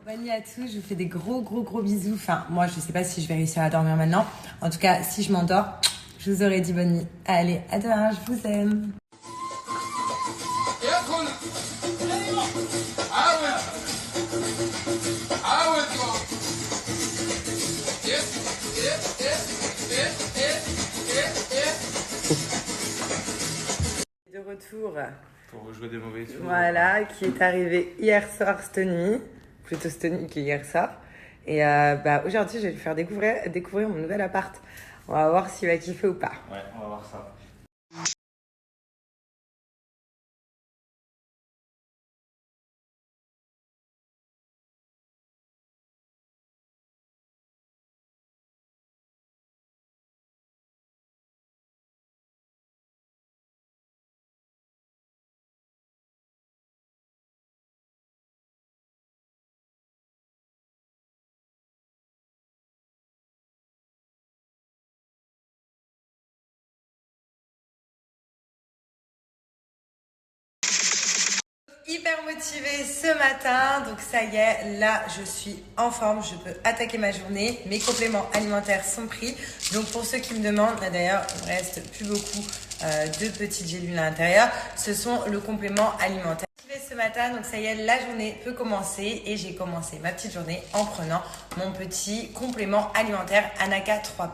Bonne nuit à tous, je vous fais des gros bisous. Enfin, moi je sais pas si je vais réussir à dormir maintenant. En tout cas, si je m'endors, je vous aurais dit bonne nuit. Allez, à demain, je vous aime. De retour pour jouer des mauvais tours. Voilà, qui est arrivé hier soir cette nuit, plutôt cette nuit qu'hier soir. Et aujourd'hui, je vais lui faire découvrir mon nouvel appart. On va voir s'il va kiffer ou pas. Ouais, on va voir ça. Hyper motivée ce matin, donc ça y est, là je suis en forme, je peux attaquer ma journée, mes compléments alimentaires sont pris, donc pour ceux qui me demandent, là d'ailleurs il me reste plus beaucoup de petites gélules à l'intérieur, ce sont le complément alimentaire. Ce matin, donc ça y est, la journée peut commencer et j'ai commencé ma petite journée en prenant mon petit complément alimentaire Anaka 3+.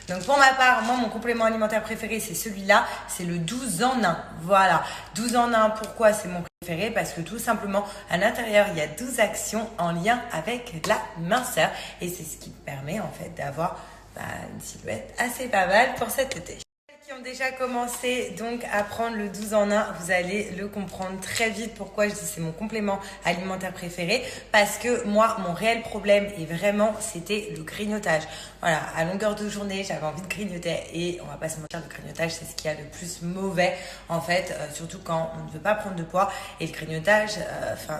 Donc pour ma part, moi mon complément alimentaire préféré c'est celui-là, c'est le 12 en 1. Voilà, 12 en 1, pourquoi c'est mon préféré? Parce que tout simplement à l'intérieur il y a 12 actions en lien avec la minceur et c'est ce qui me permet en fait d'avoir une silhouette assez pas mal pour cet été. Qui ont déjà commencé donc à prendre le 12 en 1, vous allez le comprendre très vite pourquoi je dis c'est mon complément alimentaire préféré, parce que moi mon réel problème et vraiment c'était le grignotage. Voilà, à longueur de journée j'avais envie de grignoter et on va pas se mentir, le grignotage c'est ce qu'il y a le plus mauvais en fait, surtout quand on ne veut pas prendre de poids et le grignotage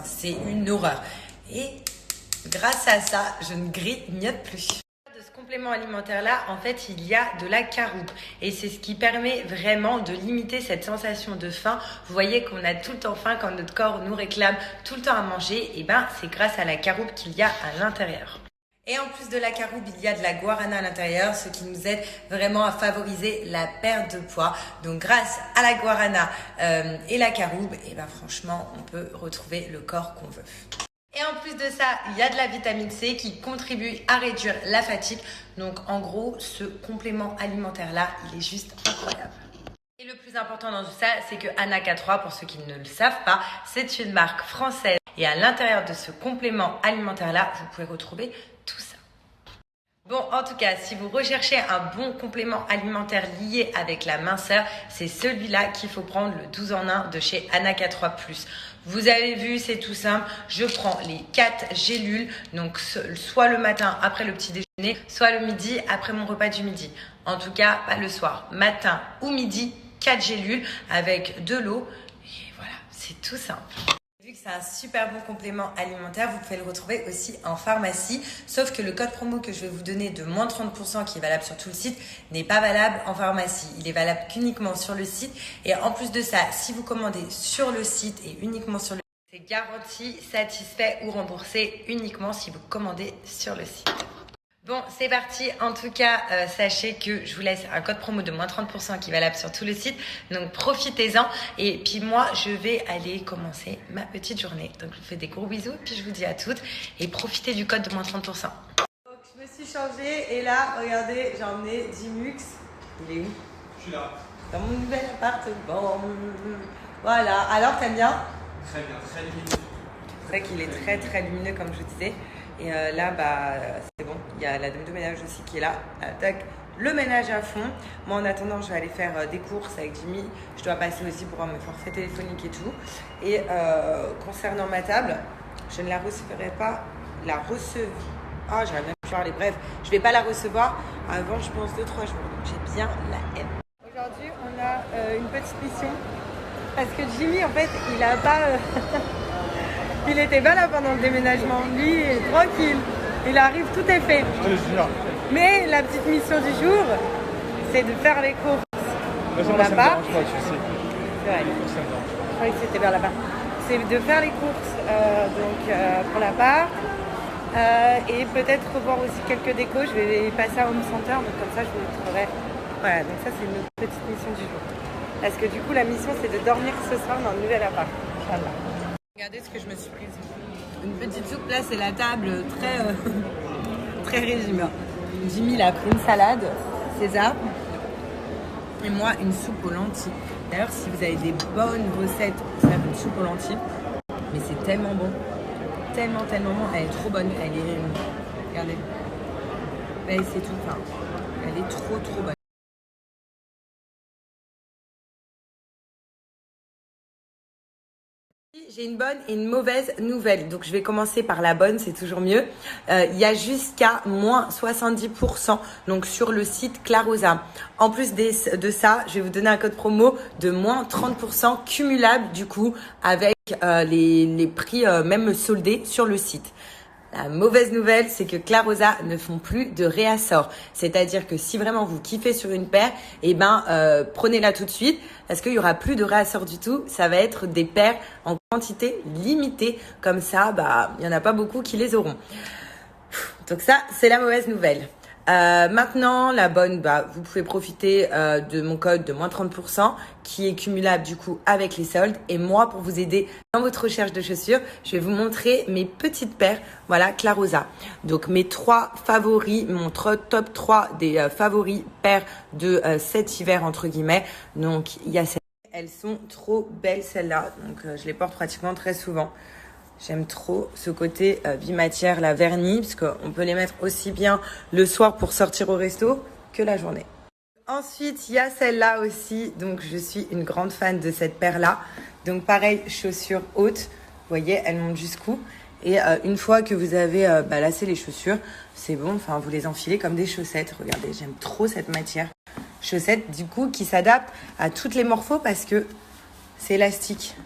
c'est une horreur. Et grâce à ça je ne grignote plus. Complément alimentaire là, en fait, il y a de la caroube et c'est ce qui permet vraiment de limiter cette sensation de faim. Vous voyez qu'on a tout le temps faim quand notre corps nous réclame tout le temps à manger, et c'est grâce à la caroube qu'il y a à l'intérieur. Et en plus de la caroube, il y a de la guarana à l'intérieur, ce qui nous aide vraiment à favoriser la perte de poids. Donc grâce à la guarana et la caroube, franchement, on peut retrouver le corps qu'on veut. Et en plus de ça, il y a de la vitamine C qui contribue à réduire la fatigue. Donc en gros, ce complément alimentaire-là, il est juste incroyable. Et le plus important dans tout ça, c'est que Anaka 3, pour ceux qui ne le savent pas, c'est une marque française. Et à l'intérieur de ce complément alimentaire-là, vous pouvez retrouver tout ça. Bon, en tout cas, si vous recherchez un bon complément alimentaire lié avec la minceur, c'est celui-là qu'il faut prendre, le 12 en 1 de chez Anaka 3+. Vous avez vu, c'est tout simple. Je prends les 4 gélules, donc soit le matin après le petit déjeuner, soit le midi après mon repas du midi. En tout cas, pas le soir, matin ou midi, 4 gélules avec de l'eau. Et voilà, c'est tout simple. Vu que c'est un super bon complément alimentaire, vous pouvez le retrouver aussi en pharmacie. Sauf que le code promo que je vais vous donner de moins 30% qui est valable sur tout le site n'est pas valable en pharmacie. Il est valable qu'uniquement sur le site. Et en plus de ça, si vous commandez sur le site et uniquement sur le site, c'est garanti, satisfait ou remboursé uniquement si vous commandez sur le site. Bon, c'est parti. En tout cas, sachez que je vous laisse un code promo de moins 30% qui est valable sur tout le site. Donc, profitez-en. Et puis, moi, je vais aller commencer ma petite journée. Donc, je vous fais des gros bisous. Puis, je vous dis à toutes. Et profitez du code de moins 30%. Donc, je me suis changée. Et là, regardez, j'ai emmené Dimux. Il est où? Je suis là. Dans mon nouvel appartement. Voilà. Alors, t'aimes bien? Très bien, très lumineux. C'est vrai qu'il est très lumineux, comme je vous disais. Et là, c'est bon. Il y a la dame de ménage aussi qui est là. Elle attaque le ménage à fond. Moi, en attendant, je vais aller faire des courses avec Jimmy. Je dois passer aussi pour mes forfaits téléphoniques et tout. Et concernant ma table, je ne la recevrai pas. J'aurais bien pu parler. Bref, je ne vais pas la recevoir avant, je pense, 2-3 jours. Donc, j'ai bien la haine. Aujourd'hui, on a une petite mission. Parce que Jimmy, en fait, il n'a pas... Il était pas là pendant le déménagement. Lui, il est tranquille. Il arrive, tout est fait. Je te jure. Mais la petite mission du jour, c'est de faire les courses. Pour la part. Tu sais. C'est vrai. Je croyais que c'était vers là-bas. C'est de faire les courses pour la part. Et peut-être revoir aussi quelques décos. Je vais passer à Home Center, donc comme ça je vous montrerai. Voilà, donc ça c'est notre petite mission du jour. Parce que du coup la mission c'est de dormir ce soir dans le nouvel appart. Inch'Allah. Regardez ce que je me suis prise. Une petite soupe, là c'est la table très, très régime. Jimmy il a pris une salade, César. Et moi une soupe aux lentilles. D'ailleurs si vous avez des bonnes recettes pour faire une soupe aux lentilles, mais c'est tellement bon. Tellement bon, elle est trop bonne, elle est, regardez, elle c'est tout, enfin, elle est trop bonne. J'ai une bonne et une mauvaise nouvelle, donc je vais commencer par la bonne, c'est toujours mieux. Il y a jusqu'à moins 70% donc sur le site Clarosa. En plus de ça, je vais vous donner un code promo de moins 30% cumulable du coup avec les prix même soldés sur le site. La mauvaise nouvelle, c'est que Clarosa ne font plus de réassort. C'est-à-dire que si vraiment vous kiffez sur une paire, prenez-la tout de suite parce qu'il y aura plus de réassort du tout. Ça va être des paires en quantité limitée. Comme ça, il y en a pas beaucoup qui les auront. Donc ça, c'est la mauvaise nouvelle. Maintenant, la bonne, vous pouvez profiter de mon code de moins 30% qui est cumulable du coup avec les soldes. Et moi, pour vous aider dans votre recherche de chaussures, je vais vous montrer mes petites paires, voilà, Clarosa. Donc mes 3 favoris, mon top 3 des favoris paires de cet hiver entre guillemets. Donc il y a elles sont trop belles celles-là, donc je les porte pratiquement très souvent. J'aime trop ce côté bimatière, la vernis, parce qu'on peut les mettre aussi bien le soir pour sortir au resto que la journée. Ensuite, il y a celle-là aussi. Donc, je suis une grande fan de cette paire-là. Donc, pareil, chaussures hautes. Vous voyez, elles montent jusqu'où. Et une fois que vous avez lassé les chaussures, c'est bon. Enfin, vous les enfilez comme des chaussettes. Regardez, j'aime trop cette matière. Chaussettes, du coup, qui s'adaptent à toutes les morphos parce que c'est élastique.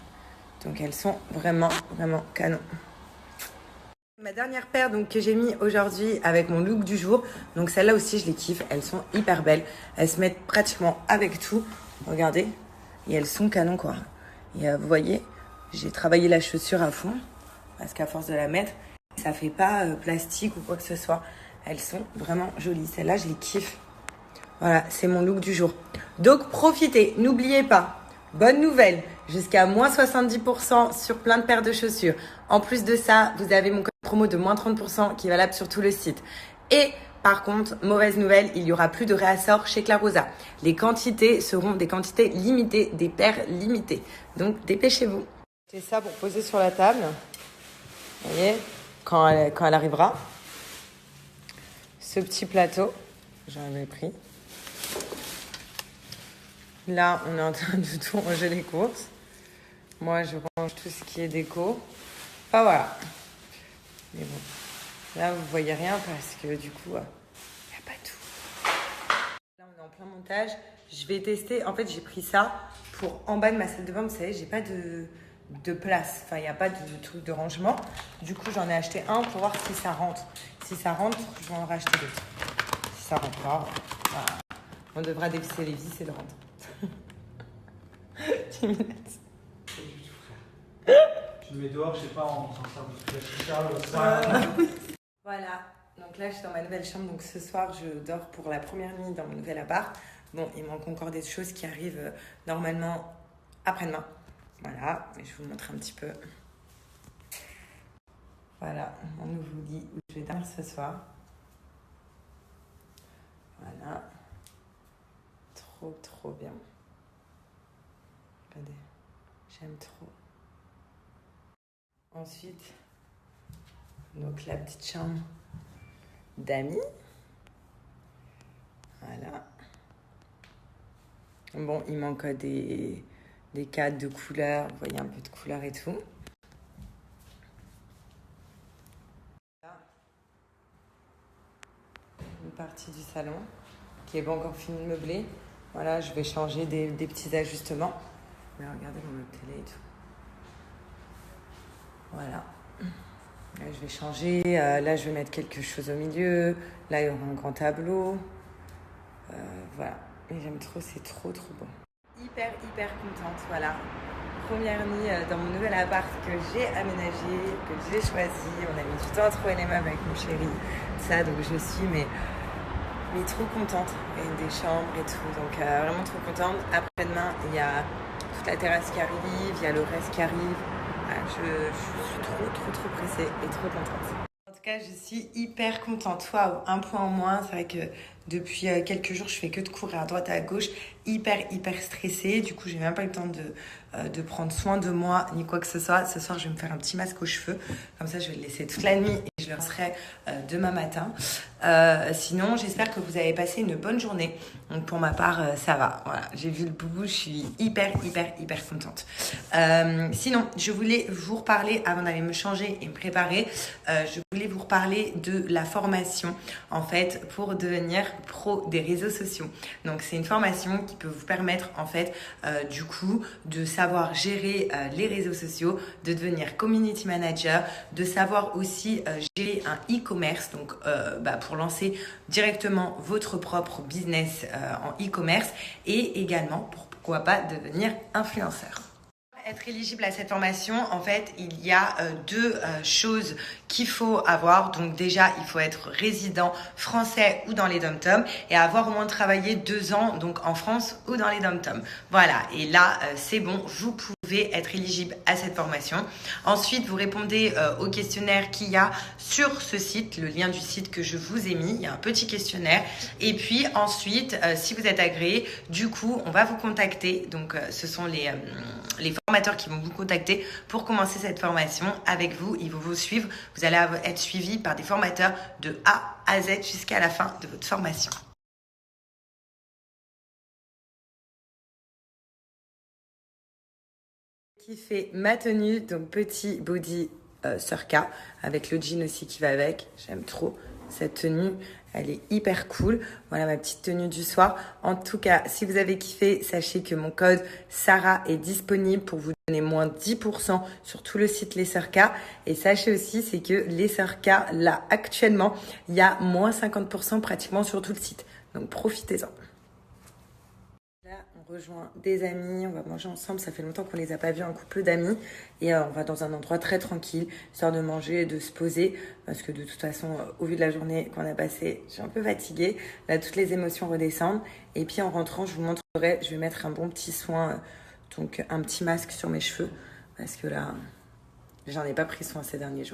Donc elles sont vraiment canon. Ma dernière paire donc que j'ai mis aujourd'hui avec mon look du jour. Donc celles-là aussi je les kiffe. Elles sont hyper belles. Elles se mettent pratiquement avec tout. Regardez. Et elles sont canon quoi. Et vous voyez, j'ai travaillé la chaussure à fond. Parce qu'à force de la mettre, ça fait pas plastique ou quoi que ce soit. Elles sont vraiment jolies. Celles-là je les kiffe. Voilà, c'est mon look du jour. Donc profitez. N'oubliez pas. Bonne nouvelle, jusqu'à moins 70% sur plein de paires de chaussures. En plus de ça, vous avez mon code promo de moins 30% qui est valable sur tout le site. Et par contre, mauvaise nouvelle, il n'y aura plus de réassort chez Clarosa. Les quantités seront des quantités limitées, des paires limitées. Donc dépêchez-vous. C'est ça pour poser sur la table. Vous voyez, quand elle arrivera. Ce petit plateau, j'en avais pris. Là, on est en train de tout ranger les courses. Moi, je range tout ce qui est déco. Enfin, voilà. Mais bon, là, vous voyez rien parce que du coup, il n'y a pas tout. Là, on est en plein montage. Je vais tester. En fait, j'ai pris ça pour en bas de ma salle de bain. Vous savez, j'ai pas de place. Enfin, il n'y a pas de truc de rangement. Du coup, j'en ai acheté un pour voir si ça rentre. Si ça rentre, je vais en racheter d'autres. Si ça rentre pas, voilà. On devra dévisser les vis et le rendre. 10 minutes. Tu le mets dehors, je sais pas, on s'en sert de la chicha, Voilà, donc là je suis dans ma nouvelle chambre, donc ce soir je dors pour la première nuit dans mon nouvel appart. Bon, il manque encore des choses qui arrivent normalement après-demain. Voilà, mais je vous montre un petit peu. Voilà, mon nouveau lit où je vais dormir ce soir. Voilà, trop bien. Regardez, j'aime trop. Ensuite, donc la petite chambre d'amis. Voilà. Bon, il manque des cadres de couleurs. Vous voyez un peu de couleurs et tout. Là, une partie du salon qui n'est pas encore fini de meubler. Voilà, je vais changer des petits ajustements. Mais regardez mon meuble télé et tout. Voilà. Là, je vais changer. Là, je vais mettre quelque chose au milieu. Là, il y aura un grand tableau. Voilà. Et j'aime trop, c'est trop beau. Hyper contente, voilà. première nuit dans mon nouvel appart que j'ai aménagé, que j'ai choisi. On a mis du temps à trouver les meubles avec mon chéri, ça, donc je suis mais trop contente. Il y a des chambres et tout, donc vraiment trop contente. Après-demain, il y a toute la terrasse qui arrive, il y a le reste qui arrive. Je suis trop pressée et trop contente. En tout cas, je suis hyper contente. Waouh, un point en moins. C'est vrai que depuis quelques jours, je fais que de courir à droite et à gauche, hyper stressée. Du coup, j'ai même pas eu le temps de prendre soin de moi ni quoi que ce soit. Ce soir, je vais me faire un petit masque aux cheveux. Comme ça, je vais le laisser toute la nuit et je le rincerai demain matin. Sinon, j'espère que vous avez passé une bonne journée. Donc, pour ma part, ça va. Voilà, j'ai vu le boubou, je suis hyper contente. Sinon, je voulais vous reparler, avant d'aller me changer et me préparer, je voulais vous reparler de la formation, en fait, pour devenir pro des réseaux sociaux. Donc, c'est une formation qui peut vous permettre, en fait, du coup, de savoir gérer les réseaux sociaux, de devenir community manager, de savoir aussi gérer un e-commerce, donc pour lancer directement votre propre business en e-commerce et également, pourquoi pas, devenir influenceur. Être éligible à cette formation, en fait, il y a deux choses qu'il faut avoir. Donc déjà, il faut être résident français ou dans les dom-toms et avoir au moins travaillé 2 ans donc en France ou dans les dom-toms. Voilà, et là, c'est bon, vous pouvez être éligible à cette formation. Ensuite, vous répondez au questionnaire qu'il y a sur ce site, le lien du site que je vous ai mis. Il y a un petit questionnaire. Et puis ensuite, si vous êtes agréé, du coup, on va vous contacter. Donc, ce sont les formateurs qui vont vous contacter pour commencer cette formation avec vous. Ils vont vous suivre. Vous allez être suivi par des formateurs de A à Z jusqu'à la fin de votre formation. Qui fait ma tenue, donc petit body surca avec le jean aussi qui va avec. J'aime trop cette tenue. Elle est hyper cool. Voilà ma petite tenue du soir. En tout cas, si vous avez kiffé, sachez que mon code Sarah est disponible pour vous donner moins 10% sur tout le site Les Surca. Et sachez aussi, c'est que Les Surca, là, actuellement, il y a moins 50% pratiquement sur tout le site. Donc, profitez-en. Là, on rejoint des amis, on va manger ensemble. Ça fait longtemps qu'on les a pas vus, un couple d'amis. Et on va dans un endroit très tranquille, histoire de manger et de se poser. Parce que de toute façon, au vu de la journée qu'on a passée, je suis un peu fatiguée. Là, toutes les émotions redescendent. Et puis en rentrant, je vous montrerai, je vais mettre un bon petit soin, donc un petit masque sur mes cheveux. Parce que là, j'en ai pas pris soin ces derniers jours.